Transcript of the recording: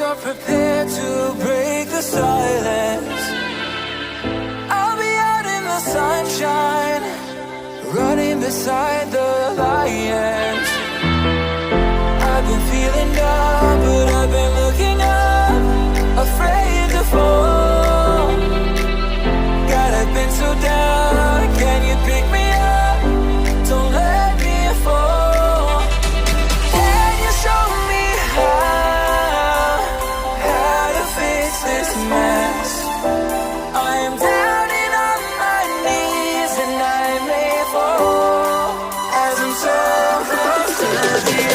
you're prepared to break the silence, I'll be out in the sunshine, running beside the lions. I've been feeling down, but I've been looking up, afraid to fall. God, I've been so down, can you pick me up? Don't let me fall. Can you show me how to fix this mess? I am down and on my knees and I may fall as I'm so close to the